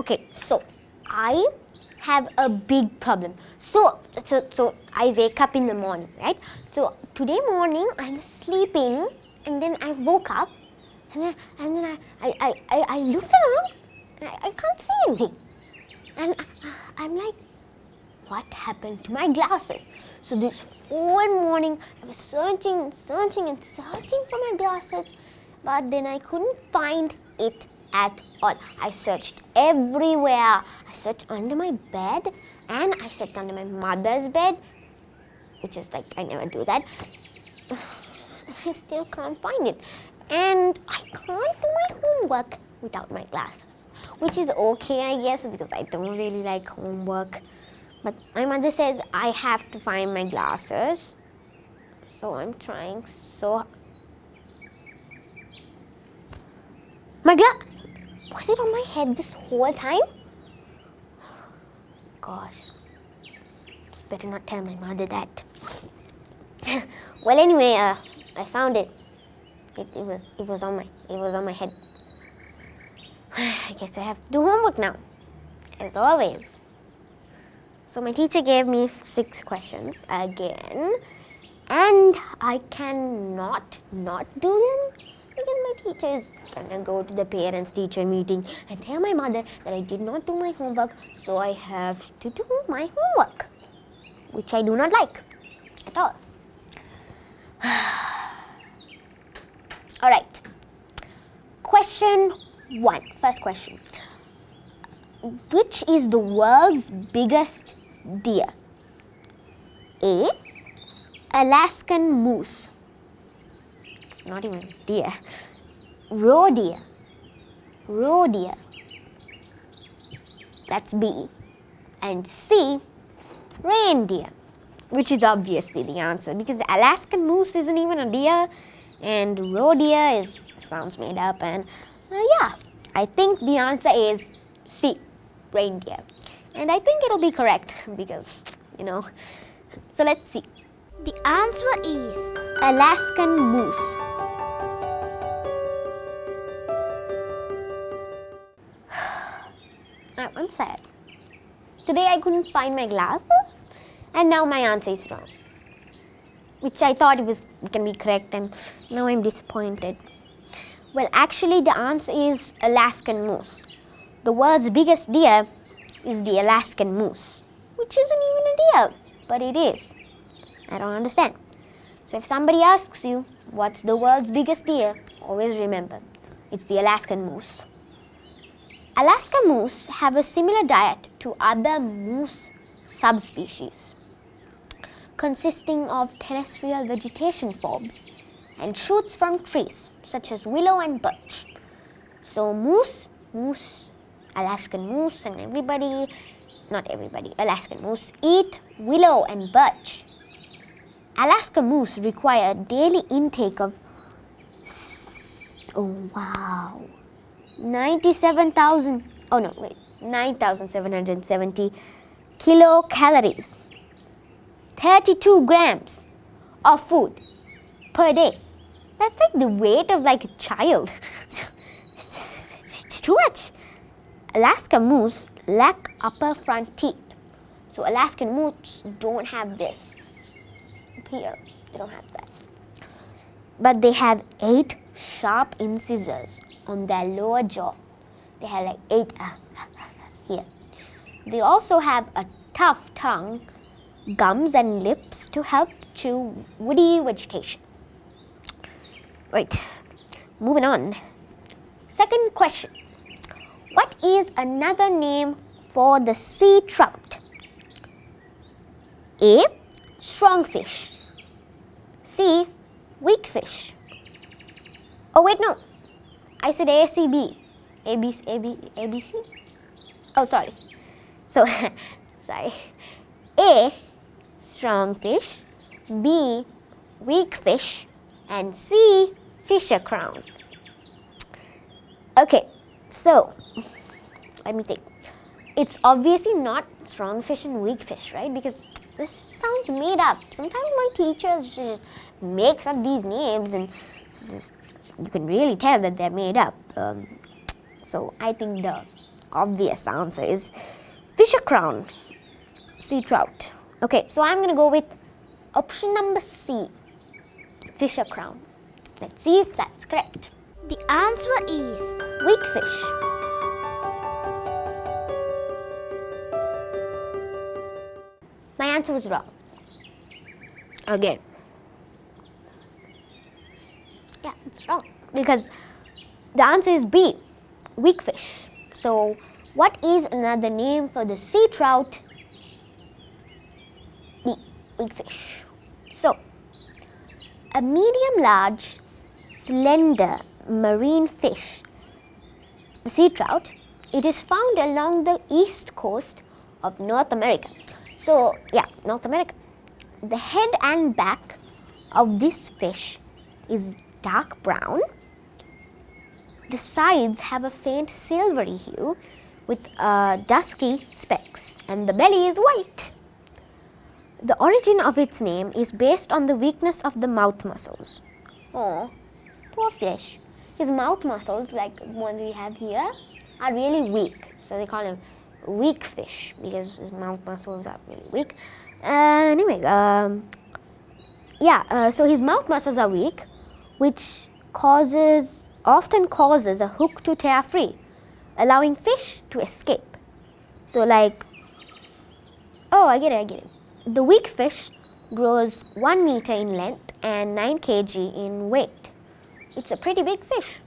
Okay, so I have a big problem. So I wake up in the morning, right? So today morning I was sleeping and then I woke up and then I looked around and I can't see anything. And I'm like, what happened to my glasses? So this whole morning I was searching for my glasses, but then I couldn't find it at all. I searched everywhere. I searched under my bed and I searched under my mother's bed, which is like, I never do that. I still can't find it. And I can't do my homework without my glasses, which is okay, I guess, because I don't really like homework. But my mother says I have to find my glasses. So I'm trying so hard. Was it on my head this whole time? Gosh, better not tell my mother that. Well, anyway, I found it. It was on my head. I guess I have to do homework now, as always. So my teacher gave me 6 questions again, and I cannot not do them because my teacher is gonna go to the parents-teacher meeting and tell my mother that I did not do my homework, so I have to do my homework, which I do not like at all. All right. Question 1. First question. Which is the world's biggest deer? A. Alaskan moose. It's not even deer. Roe deer. That's B. And C. Reindeer, which is obviously the answer because the Alaskan moose isn't even a deer and roe deer sounds made up. And yeah, I think the answer is C. Reindeer. And I think it'll be correct because, So let's see. The answer is Alaskan moose. I'm sad. Today I couldn't find my glasses and now my answer is wrong. Which I thought it can be correct and now I'm disappointed. Well, actually the answer is Alaskan moose. The world's biggest deer is the Alaskan moose, which isn't even a deer, but it is. I don't understand. So if somebody asks you, what's the world's biggest deer? Always remember, it's the Alaskan moose. Alaska moose have a similar diet to other moose subspecies, consisting of terrestrial vegetation forms and shoots from trees such as willow and birch. So Alaskan moose and Alaskan moose eat willow and birch. Alaska moose require a daily intake of 9,770 kilocalories, 32 grams of food per day. That's like the weight of like a child. It's too much. Alaska moose lack upper front teeth. So Alaskan moose don't have this here. They don't have that. But they have 8 sharp incisors on their lower jaw. They have like 8 here. They also have a tough tongue, gums and lips to help chew woody vegetation. Right, moving on. Second question. What is another name for the sea trout? A. Strongfish. C. Weak fish. Oh wait, no. I said ACB. ABC? Oh, sorry. So, sorry. A. Strongfish. B. Weak fish. And C. Fisher crown. Okay, so let me think. It's obviously not strongfish and weak fish, right? Because this sounds made up. Sometimes my teachers just makes up these names and you can really tell that they're made up. So I think the obvious answer is fisher crown, sea trout. Okay, so I'm going to go with option number C, fisher crown. Let's see if that's correct. The answer is Weak fish. My answer was wrong. Again. Yeah, it's wrong because the answer is B, weak fish. So, what is another name for the sea trout? B, weak fish. So, a medium-large, slender marine fish, the sea trout, it is found along the east coast of North America. So, yeah, North America. The head and back of this fish is dark brown. The sides have a faint silvery hue with dusky specks, and the belly is white. The origin of its name is based on the weakness of the mouth muscles. Oh, poor fish. His mouth muscles, like ones we have here, are really weak. So they call him weak fish because his mouth muscles are really weak. So his mouth muscles are weak, which often causes a hook to tear free, allowing fish to escape. So I get it. The weak fish grows 1 meter in length and 9 kg in weight. It's a pretty big fish.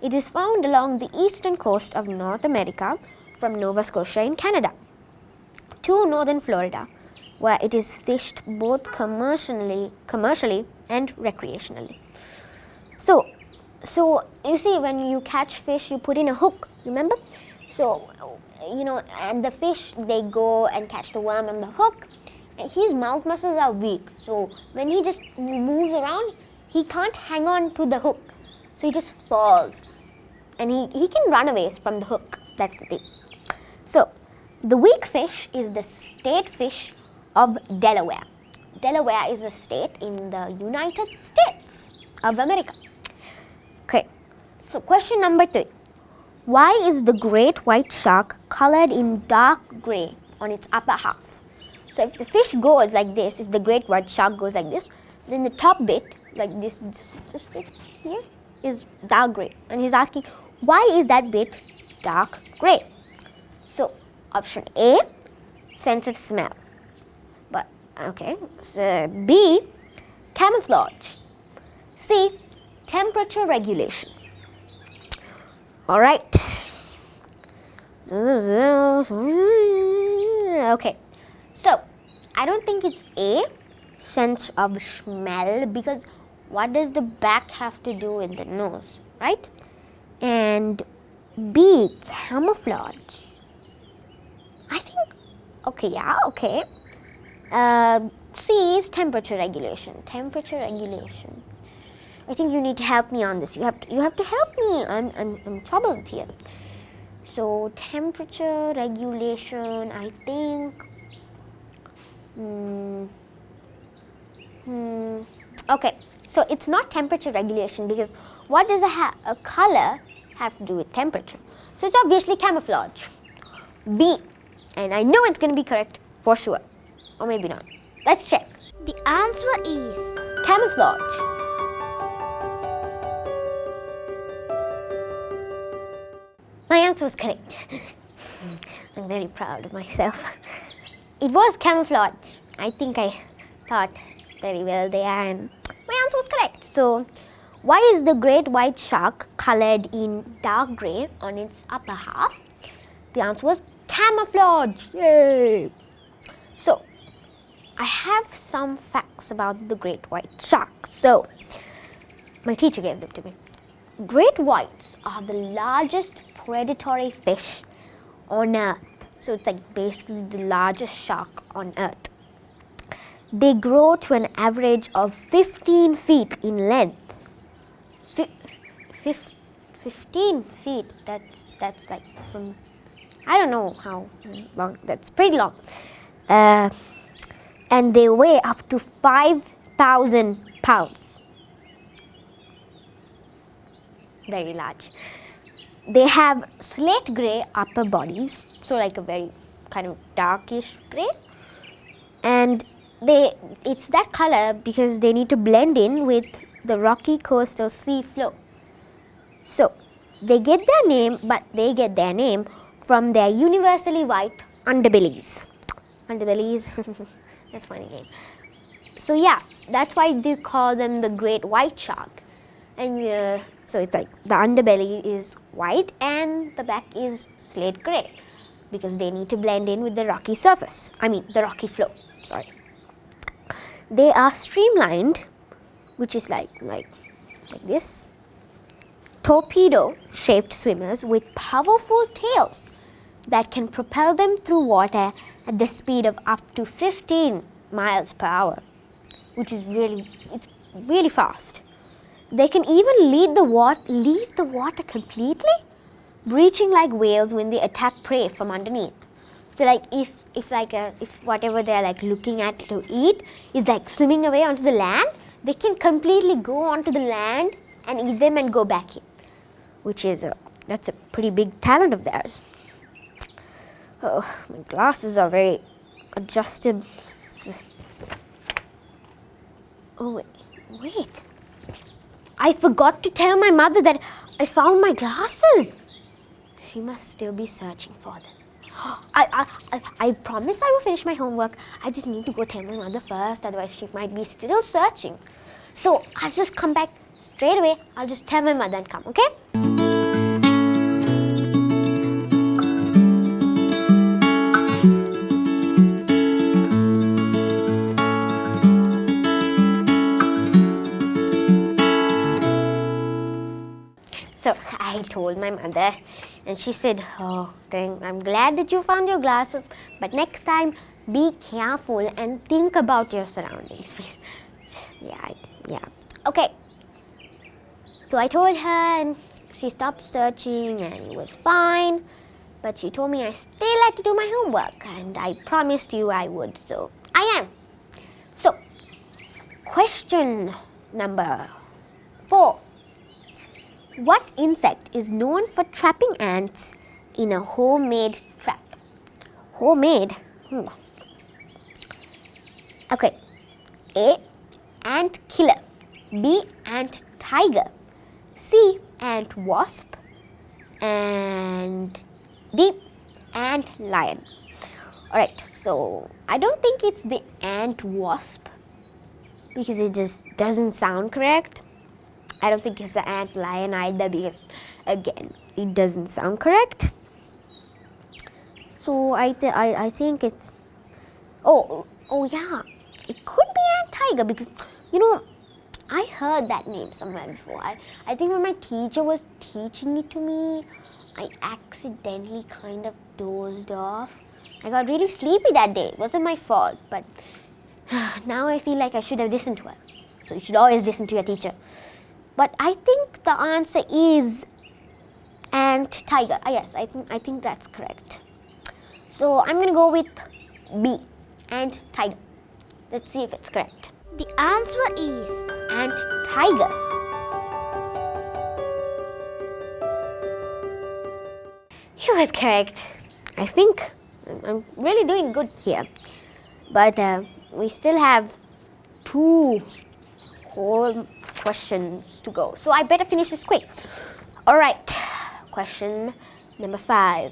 It is found along the eastern coast of North America from Nova Scotia in Canada to northern Florida, where it is fished both commercially and recreationally. So you see, when you catch fish, you put in a hook, remember? So, and the fish, they go and catch the worm on the hook. And his mouth muscles are weak. So when he just moves around, he can't hang on to the hook. So he just falls. And he can run away from the hook. That's the thing. So the weak fish is the state fish of Delaware. Delaware is a state in the United States of America. Okay, so question number 3. Why is the great white shark colored in dark gray on its upper half? So if the fish goes like this, if the great white shark goes like this, then the top bit, like this bit here, is dark gray. And he's asking, why is that bit dark gray? So option A, sense of smell. But okay, so B, camouflage. C, temperature regulation. All right. Okay, so I don't think it's A, sense of smell, because what does the back have to do with the nose, right? And B, camouflage. I think, okay. C is temperature regulation. Temperature regulation. I think you need to help me on this. You have to help me. I'm troubled here. So temperature regulation, I think. Okay, so it's not temperature regulation, because what does a color have to do with temperature? So it's obviously camouflage. B, and I know it's going to be correct for sure, or maybe not. Let's check. The answer is camouflage. My answer was correct. I'm very proud of myself. It was camouflage. I think I thought very well there, and my answer was correct. So, why is the great white shark colored in dark gray on its upper half? The answer was camouflage. Yay! So, I have some facts about the great white shark. So, my teacher gave them to me. Great whites are the largest predatory fish on Earth. So it's like basically the largest shark on Earth. They grow to an average of 15 feet in length. 15 feet, that's like from, I don't know how long, that's pretty long. And they weigh up to 5,000 pounds. Very large. they have slate grey upper bodies, so like a very kind of darkish grey, and it's that color because they need to blend in with the rocky coastal sea floor. So they get their name, but they get their name from their universally white underbellies. Underbellies, that's a funny name. So yeah, that's why they call them the great white shark. And so it's like the underbelly is white and the back is slate grey because they need to blend in with the rocky surface. I mean the rocky floor, sorry. They are streamlined, which is like this, torpedo-shaped swimmers with powerful tails that can propel them through water at the speed of up to 15 miles per hour, which is really fast. They can even leave the water completely, breaching like whales when they attack prey from underneath. So like if whatever they're like looking at to eat is like swimming away onto the land, they can completely go onto the land and eat them and go back in, which is that's a pretty big talent of theirs. Oh, my glasses are very adjusted. Oh wait. I forgot to tell my mother that I found my glasses. She must still be searching for them. I promised I will finish my homework. I just need to go tell my mother first, otherwise she might be still searching. So I'll just come back straight away. I'll just tell my mother and come, okay? So I told my mother and she said, oh, I'm glad that you found your glasses, but next time be careful and think about your surroundings. Yeah. Okay. So I told her and she stopped searching and it was fine, but she told me I still had to do my homework and I promised you I would, so I am. So, question number 4. What insect is known for trapping ants in a homemade trap? Homemade? Okay. A. Ant killer. B. Ant tiger. C. Ant wasp. And D. Ant lion. Alright, so I don't think it's the ant wasp because it just doesn't sound correct. I don't think it's the ant lion either because, again, it doesn't sound correct. So I think it's, oh yeah, it could be ant tiger because, you know, I heard that name somewhere before. I think when my teacher was teaching it to me, I accidentally kind of dozed off. I got really sleepy that day. It wasn't my fault, but now I feel like I should have listened to her. So you should always listen to your teacher. But I think the answer is ant tiger. Yes, I think that's correct. So I'm going to go with B, ant tiger. Let's see if it's correct. The answer is ant tiger. He was correct. I think I'm really doing good here. But we still have 2 whole questions to go. So I better finish this quick. Alright, question number 5.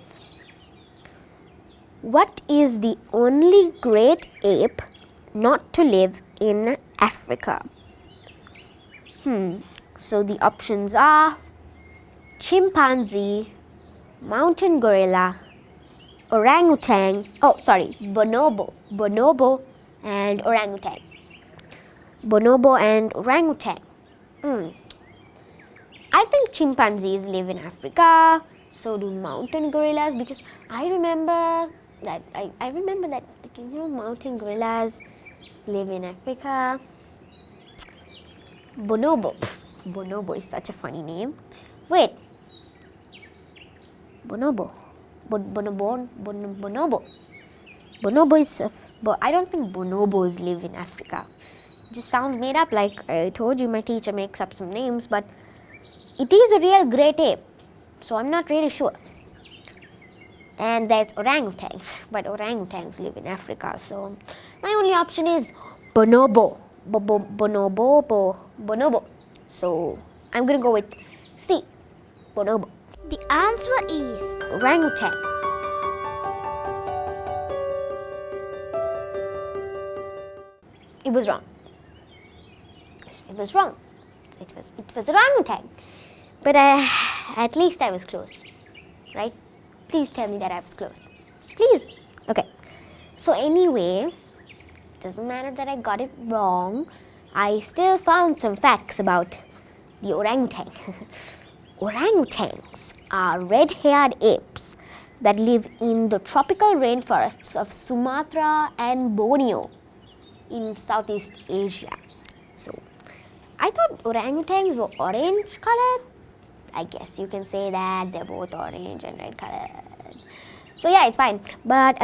What is the only great ape not to live in Africa? So the options are chimpanzee, mountain gorilla, orangutan, bonobo and orangutan. Bonobo and orangutan. I think chimpanzees live in Africa, so do mountain gorillas, because I remember that mountain gorillas live in Africa. Bonobo is such a funny name. Wait. Bonobo is I don't think bonobos live in Africa. It just sounds made up. Like I told you, my teacher makes up some names, but it is a real great ape. so I'm not really sure. And there's orangutans, but orangutans live in Africa, so my only option is bonobo. Bonobo. So I'm gonna go with C, bonobo. The answer is Orangutan. It was wrong. It was wrong. It was orangutan. But at least I was close, right? Please tell me that I was close. Please. Okay. So anyway, it doesn't matter that I got it wrong. I still found some facts about the orangutan. Orangutans are red-haired apes that live in the tropical rainforests of Sumatra and Borneo in Southeast Asia. So, I thought orangutans were orange colored. I guess you can say that they're both orange and red colored. So yeah, it's fine. But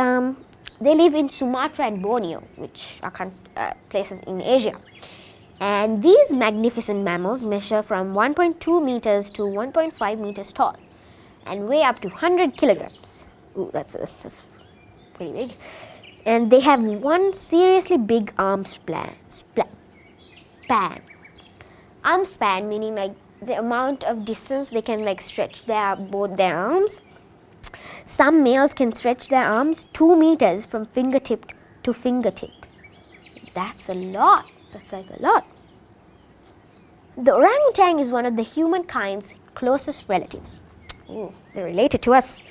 they live in Sumatra and Borneo, which are places in Asia. And these magnificent mammals measure from 1.2 meters to 1.5 meters tall and weigh up to 100 kilograms. Ooh, that's pretty big. And they have one seriously big arm span. Arm span meaning like the amount of distance they can like stretch both their arms. Some males can stretch their arms 2 meters from fingertip to fingertip. That's a lot. That's like a lot. The orangutan is one of the humankind's closest relatives. Ooh, they're related to us.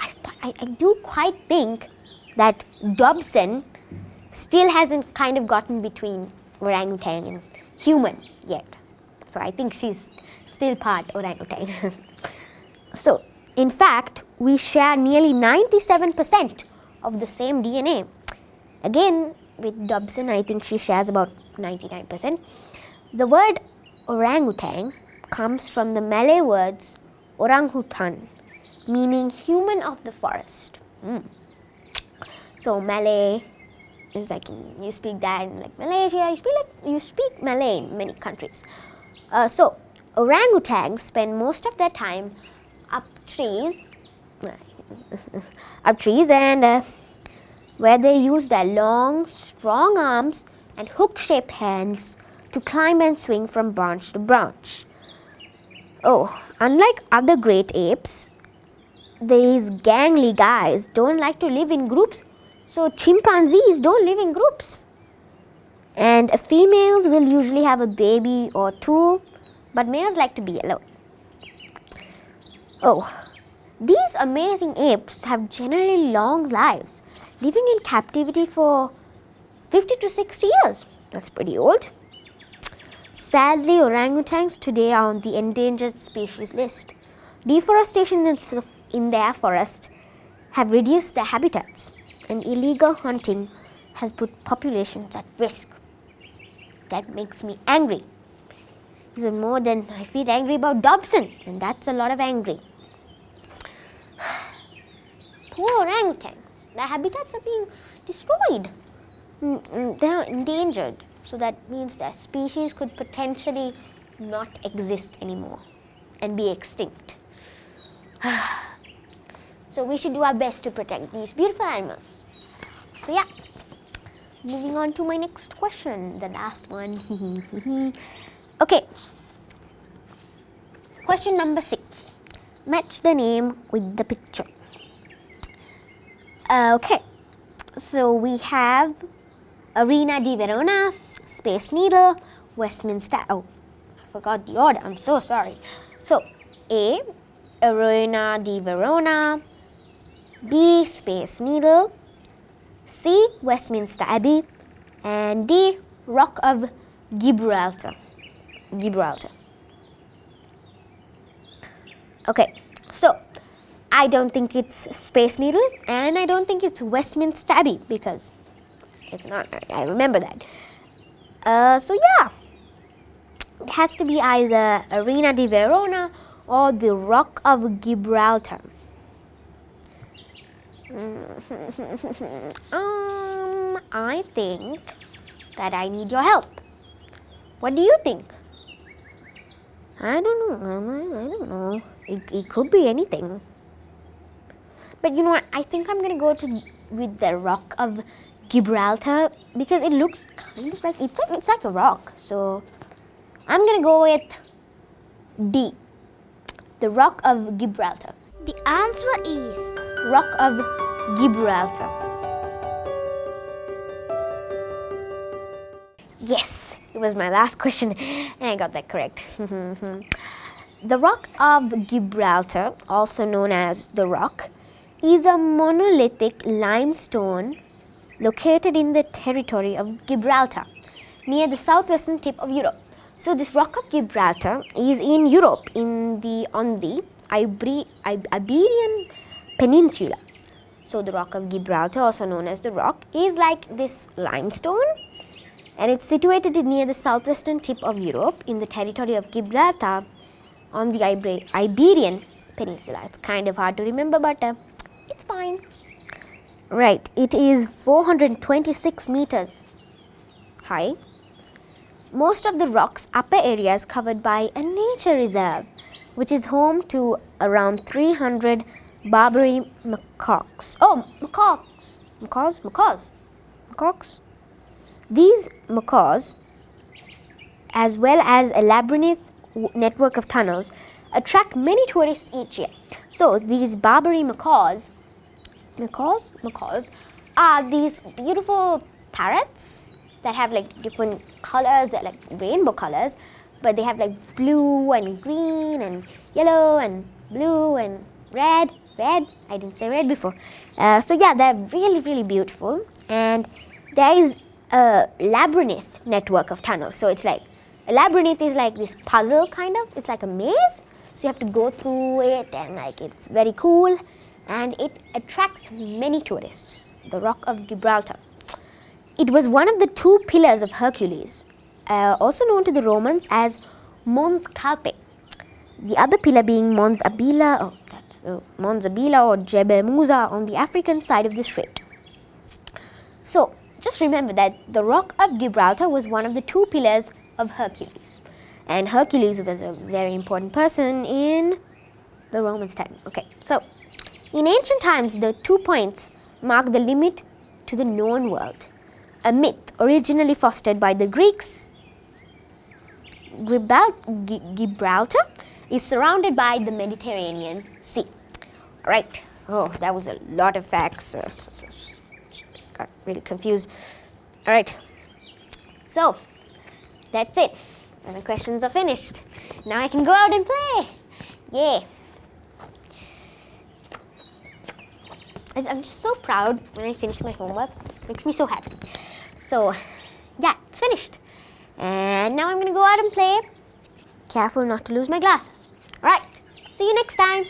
I do quite think that Dobson still hasn't kind of gotten between orangutan and human yet. So I think she's still part orangutan. So, in fact, we share nearly 97% of the same DNA. Again, with Dobson, I think she shares about 99%. The word orangutan comes from the Malay words orangutan, meaning human of the forest. So Malay is like you speak that in like Malaysia. You speak Malay in many countries. So orangutans spend most of their time up trees, and where they use their long, strong arms and hook-shaped hands to climb and swing from branch to branch. Oh, unlike other great apes, these gangly guys don't like to live in groups. So chimpanzees don't live in groups. And females will usually have a baby or two, but males like to be alone. Oh, these amazing apes have generally long lives, living in captivity for 50 to 60 years. That's pretty old. Sadly, orangutans today are on the endangered species list. Deforestation in their forest have reduced their habitats, and illegal hunting has put populations at risk. That makes me angry. Even more than I feel angry about Dobson, and that's a lot of angry. Poor orangutans. Their habitats are being destroyed. They're endangered. So that means their species could potentially not exist anymore and be extinct. So we should do our best to protect these beautiful animals. So yeah, moving on to my next question, the last one. Okay, question number 6. Match the name with the picture. Okay, so we have Arena di Verona, Space Needle, Westminster. Oh, I forgot the order. I'm so sorry. So, A, Arena di Verona, B, Space Needle, C, Westminster Abbey, and D, Rock of Gibraltar. Okay, so I don't think it's Space Needle and I don't think it's Westminster Abbey because it's not. I remember that. So yeah, it has to be either Arena di Verona or the Rock of Gibraltar. I think that I need your help. What do you think? I don't don't know. It could be anything. But you know what? I think I'm gonna go with the Rock of Gibraltar because it looks kind of like it's like a rock. So I'm gonna go with D, the Rock of Gibraltar. The answer is Rock of Gibraltar. Yes, it was my last question and I got that correct. The Rock of Gibraltar, also known as the Rock, is a monolithic limestone located in the territory of Gibraltar, near the southwestern tip of Europe. So this Rock of Gibraltar is in Europe, on the Iberian Peninsula. So the Rock of Gibraltar, also known as the Rock, is like this limestone, and it's situated near the southwestern tip of Europe in the territory of Gibraltar on the Iberian Peninsula. It's kind of hard to remember, but it's fine. Right, it is 426 meters high. Most of the rock's upper area is covered by a nature reserve, which is home to around 300 Barbary macaques. Oh, macaques. Macaques. These macaques, as well as a labyrinth network of tunnels, attract many tourists each year. So these Barbary macaques are these beautiful parrots that have like different colors, like rainbow colors, but they have like blue and green and yellow and blue and red. I didn't say red before. So yeah, they're really, really beautiful. And there is a labyrinth network of tunnels. So it's like, a labyrinth is like this puzzle kind of. It's like a maze. So you have to go through it and like it's very cool. And it attracts many tourists, the Rock of Gibraltar. It was one of the two pillars of Hercules, also known to the Romans as Mons Calpe. The other pillar being Mons Abila or Jebel Musa on the African side of the strait. So just remember that the Rock of Gibraltar was one of the two pillars of Hercules. And Hercules was a very important person in the Romans' time. Okay, so in ancient times, the 2 points mark the limit to the known world. A myth originally fostered by the Greeks. Gibraltar is surrounded by the Mediterranean Sea. All right. Oh, that was a lot of facts. Got really confused. All right. So that's it. And the questions are finished. Now I can go out and play. Yay. I'm just so proud when I finish my homework. It makes me so happy. So, yeah, it's finished. And now I'm going to go out and play. Careful not to lose my glasses. All right, see you next time.